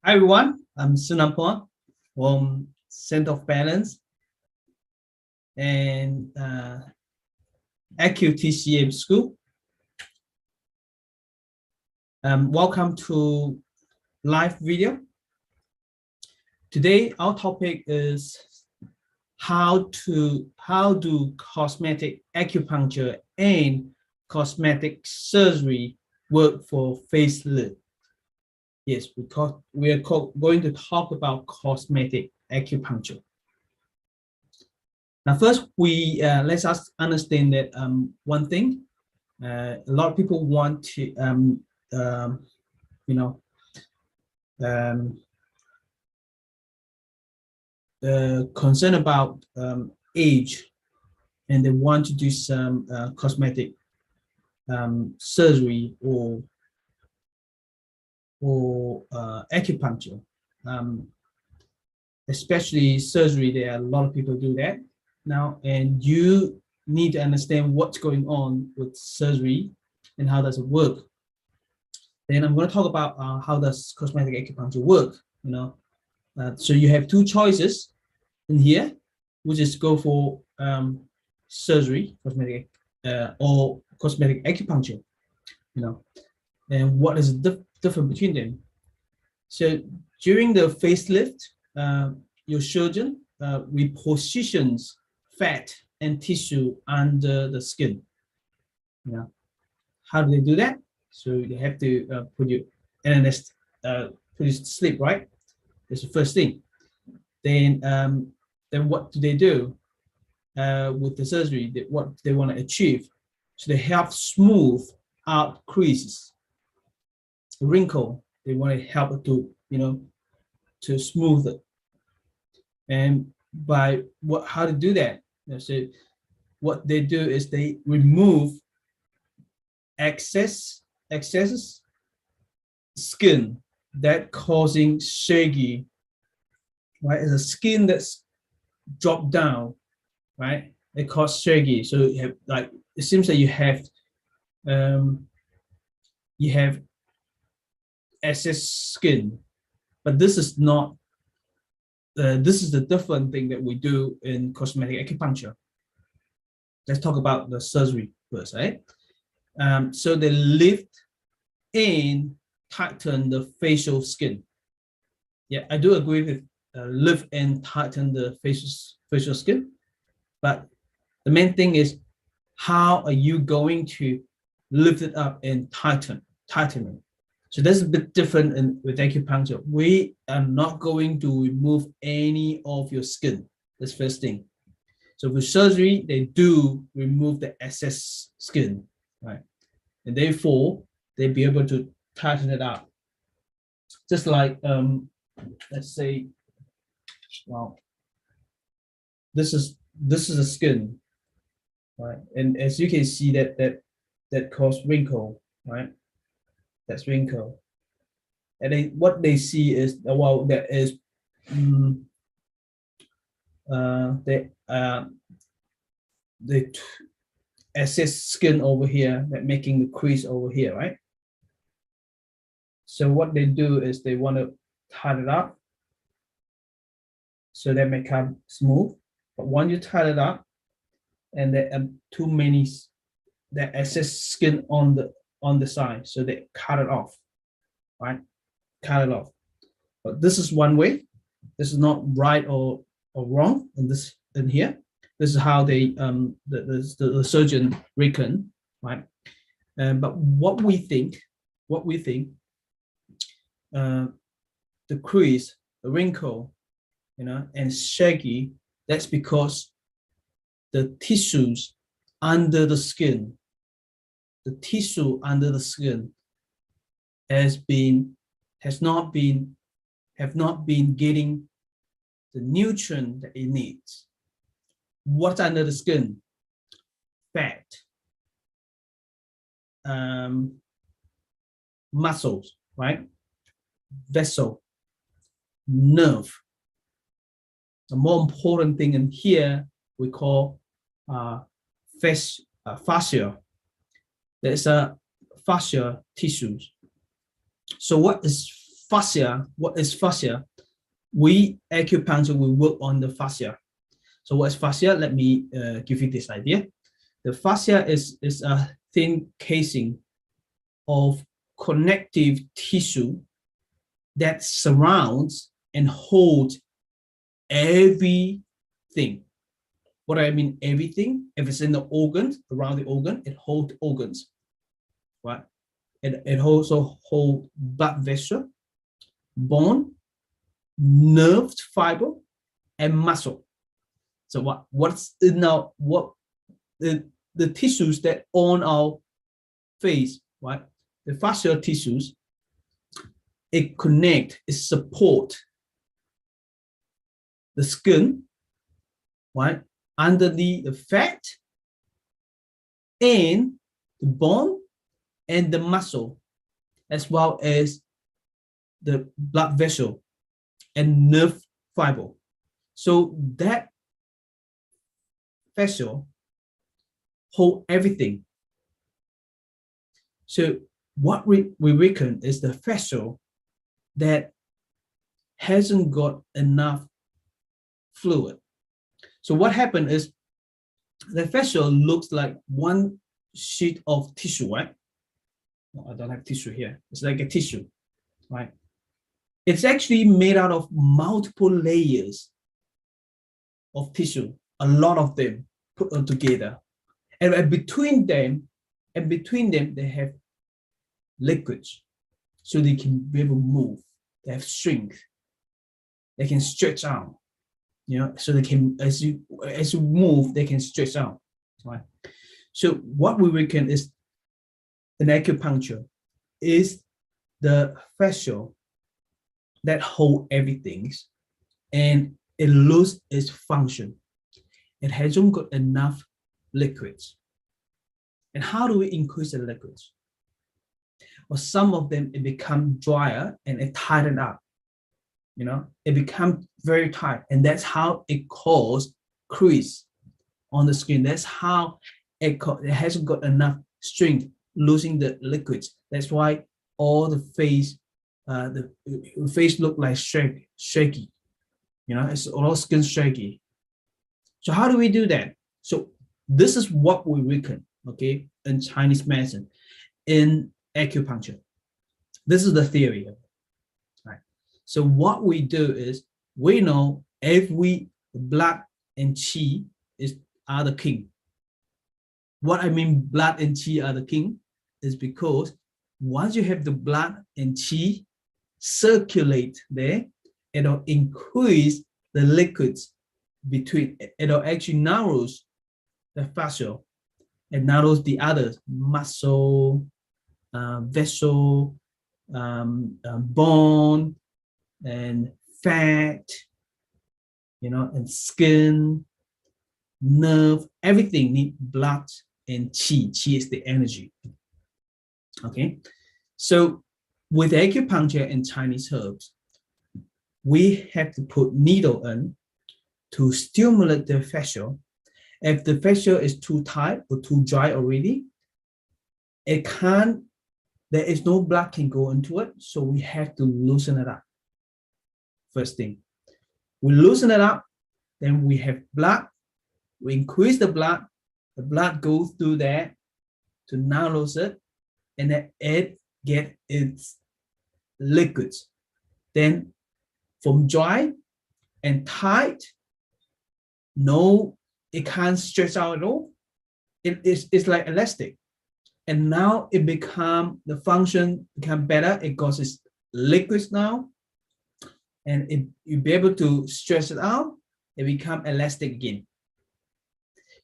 Hi everyone, I'm Sunampa from Center of Balance and AcuTCM School. Welcome to live video. Today our topic is how do cosmetic acupuncture and cosmetic surgery work for facelift. Yes, we are going to talk about cosmetic acupuncture. Now, first, let's understand that one thing. A lot of people want to, concern about age, and they want to do some cosmetic surgery or acupuncture, especially surgery. There are a lot of people do that now, and you need to understand what's going on with surgery and how does it work. Then I'm going to talk about how does cosmetic acupuncture work. So you have two choices in here, which is go for surgery, cosmetic, or cosmetic acupuncture. And what is the difference between them? So during the facelift, your surgeon repositions fat and tissue under the skin. How do they do that? So they have to put you in a put you to sleep, right? That's the first thing. Then what do they do with the surgery? What they want to achieve? So they help smooth out creases, wrinkle. They want to help to to smooth it. And by how to do that? So what they do is they remove excess skin that causing shaggy, right? It's a skin that's dropped down, right? It causes shaggy. So you have, like, it seems that you have excess skin, but this is not. This is the different thing that we do in cosmetic acupuncture. Let's talk about the surgery first, right? So they lift and tighten the facial skin. Yeah, I do agree with lift and tighten the facial skin, but the main thing is how are you going to lift it up and tighten it? So that's a bit different with acupuncture. We are not going to remove any of your skin. That's the first thing. So with surgery, they do remove the excess skin, right? And therefore, they'll be able to tighten it up. Just like, let's say, well, this is the skin, right? And as you can see, that causes wrinkle, right? That's wrinkle. And what they see is, well, there is the excess skin over here that making the crease over here, right? So what they do is they want to tighten it up so that may come smooth. But once you tighten it up, and there are too many that excess skin on the side, so they cut it off, right? Cut it off. But this is one way. This is not right or wrong in here. This is how they the surgeon reckon, right? But what we think, the crease, the wrinkle, and shaggy, that's because the tissues under the skin, have not been getting the nutrient that it needs. What's under the skin? Fat, muscles, right? Vessel, nerve. The more important thing in here we call fascia. There's a fascia tissues. So what is fascia. What is fascia? We acupuncture, we work on the fascia. So what is fascia? Let me give you this idea. The fascia is a thin casing of connective tissue that surrounds and holds everything. What do I mean everything? If it's in the organs, around the organ, it holds organs, right? It also holds blood vessel, bone, nerve fiber, and muscle. So what's in our, what the tissues that on our face, right? The fascial tissues, it connect, it support the skin, right? Underneath the fat and the bone and the muscle, as well as the blood vessel and nerve fiber. So that fascia hold everything. So what we reckon is the fascia that hasn't got enough fluid. So what happened is the fascia looks like one sheet of tissue, right? No, I don't have tissue here. It's like a tissue, right? It's actually made out of multiple layers of tissue, a lot of them put together. And between them, they have liquids, so they can be able to move. They have strength. They can stretch out, you know, so they can, as you move, they can stretch out, right? So what we reckon is in acupuncture is the fascia that hold everything, and it loses its function. It hasn't got enough liquids. And how do we increase the liquids? Well, some of them, it become drier and it tighten up. You know, it becomes very tight, and that's how it causes crease on the skin. That's how it hasn't got enough strength, losing the liquids. That's why all the face look like shaky. You know, it's all skin shaky. So how do we do that? So this is what we reckon, okay, in Chinese medicine, in acupuncture. This is the theory, right? So what we do is we know every blood and qi are the king. What I mean blood and qi are the king is because once you have the blood and qi circulate there, it'll increase the liquids between, it'll actually narrows the fascia and narrows the others, muscle, vessel, bone, and fat, you know, and skin, nerve, everything need blood and qi. Qi is the energy. Okay, so with acupuncture and Chinese herbs, we have to put needle in to stimulate the fascia. If the fascia is too tight or too dry already, it can't, there is no blood can go into it, so we have to loosen it up. First thing, we loosen it up, then we have blood, we increase the blood goes through there to narrow it, and then it get its liquids. Then from dry and tight, no, it can't stretch out at all. It's like elastic. And now it become, the function become better. It got its liquids now, and you'll be able to stretch it out. It become elastic again.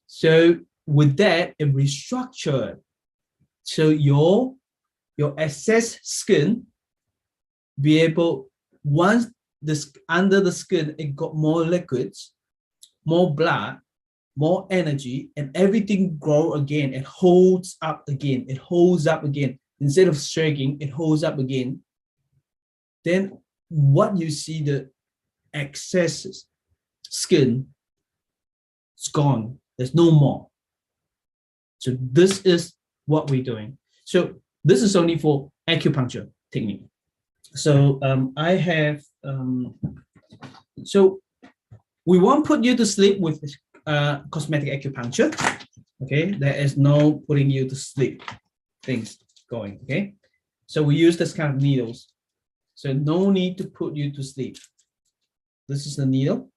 So with that, it restructured. So your excess skin be able, once this under the skin, it got more liquids, more blood, more energy, and everything grow again. It holds up again. It holds up again. Instead of shrinking, it holds up again. Then what you see, the excess skin, it's gone. There's no more. So this is what we're doing. So this is only for acupuncture technique. So I have, so we won't put you to sleep with cosmetic acupuncture. Okay, there is no putting you to sleep things going. Okay, so we use this kind of needles. So no need to put you to sleep. This is the needle.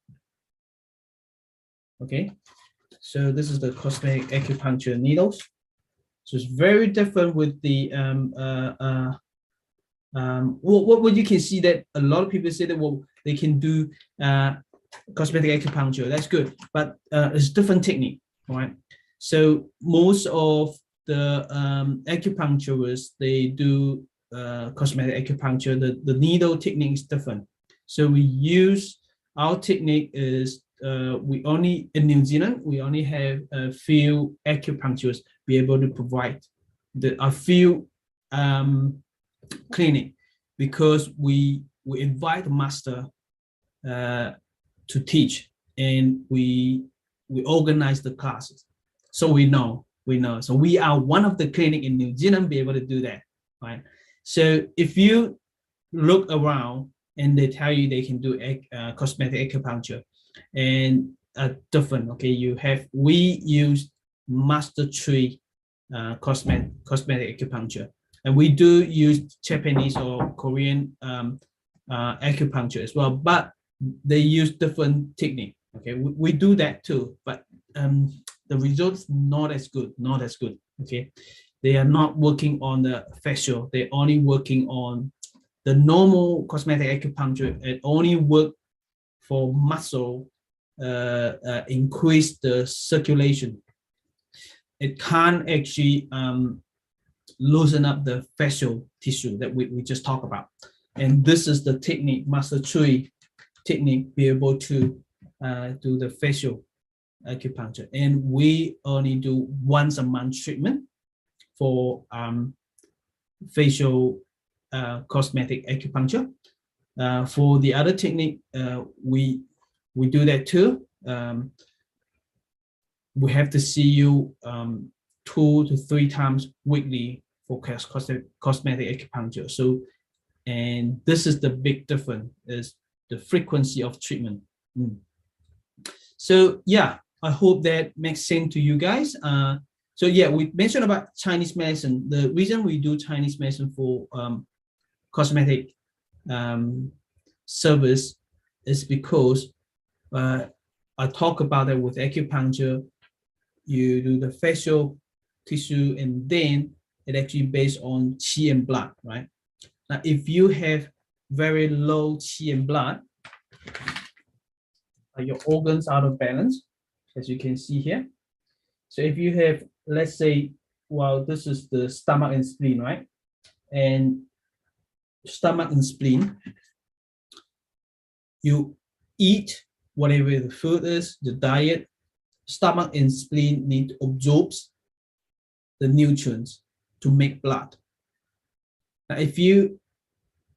Okay, so this is the cosmetic acupuncture needles. So it's very different with the what you can see that a lot of people say that, well, they can do cosmetic acupuncture. That's good, but it's different technique, right? So most of the acupuncturists, they do cosmetic acupuncture. The needle technique is different. So we use, our technique is we only, in New Zealand, we only have a few acupuncturists be able to provide a few clinic, because we invite master to teach, and we organize the classes. So we know. So we are one of the clinic in New Zealand be able to do that, right? So if you look around and they tell you they can do cosmetic acupuncture, and different, okay, we use master tree cosmetic acupuncture, and we do use Japanese or Korean acupuncture as well, but they use different technique. Okay, we do that too, but the results not as good. Okay, they are not working on the facial. They're only working on the normal cosmetic acupuncture. It only work for muscle, increase the circulation. It can't actually loosen up the facial tissue that we just talked about. And this is the technique, master tree technique, be able to do the facial acupuncture. And we only do once a month treatment for facial cosmetic acupuncture. For the other technique, we do that too. We have to see you 2 to 3 times weekly for cosmetic acupuncture. So, and this is the big difference, is the frequency of treatment. So yeah, I hope that makes sense to you guys. So yeah, we mentioned about Chinese medicine. The reason we do Chinese medicine for cosmetic service is because I talk about it with acupuncture. You do the facial tissue, and then it actually based on qi and blood, right? Now, if you have very low qi and blood, your organs out of balance, as you can see here. So if you have, let's say, well, this is the stomach and spleen, right? And stomach and spleen, you eat whatever the food is, the diet, stomach and spleen need to absorb the nutrients to make blood. Now, if you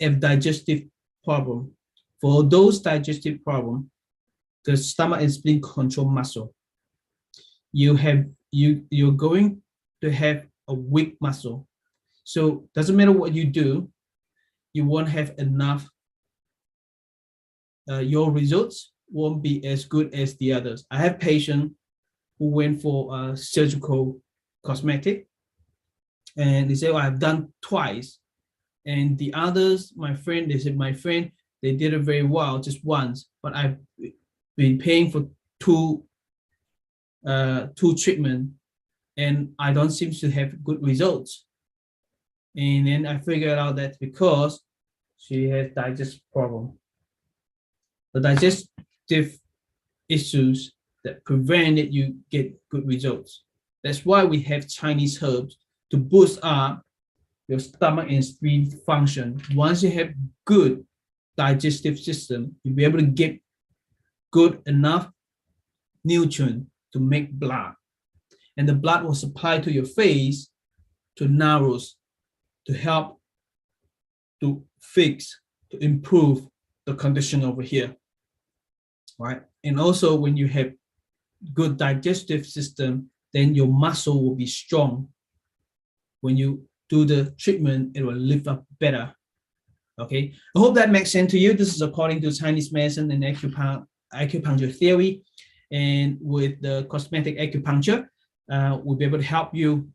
have digestive problem, for those digestive problem, the stomach and spleen control muscle. You're going to have a weak muscle. So doesn't matter what you do, you won't have enough. Your results won't be as good as the others. I have patients who went for surgical cosmetic, and they say, oh, I've done twice. And the others, my friend, they said, my friend, they did it very well just once, but I've been paying for two treatment, and I don't seem to have good results. And then I figured out that because she has digestive problem. The digestive issues that prevented you get good results. That's why we have Chinese herbs to boost up your stomach and spleen function. Once you have good digestive system, you'll be able to get good enough nutrient to make blood. And the blood will supply to your face, to narrows, to help to fix, to improve the condition over here, right? And also when you have good digestive system, then your muscle will be strong. When you do the treatment, it will lift up better. Okay, I hope that makes sense to you. This is according to Chinese medicine and acupuncture theory. And with the cosmetic acupuncture, we'll be able to help you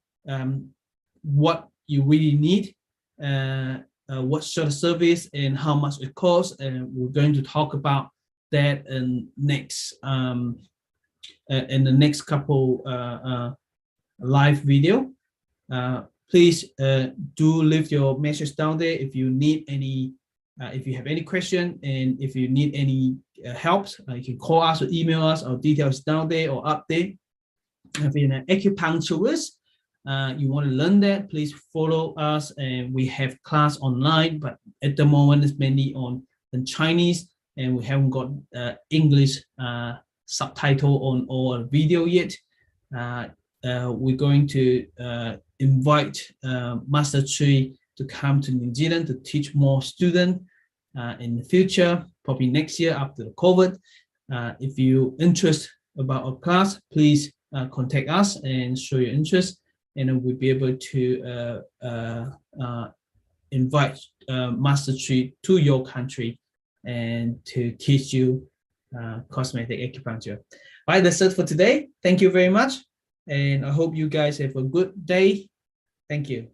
what you really need, what sort of service and how much it costs. And we're going to talk about that in the next couple live video. Please do leave your message down there if you need any, if you have any question, and if you need any help, you can call us or email us. Our details down there or up there. If you're an acupuncturist, you want to learn that, please follow us. And we have class online, but at the moment it's mainly in Chinese, and we haven't got English subtitle on or video yet. We're going to invite Master Tree to come to New Zealand to teach more students in the future, probably next year after the COVID. If you're interested about our class, please contact us and show your interest, and then we'll be able to invite Master Tree to your country and to teach you cosmetic acupuncture. All right, that's it for today. Thank you very much, and I hope you guys have a good day. Thank you.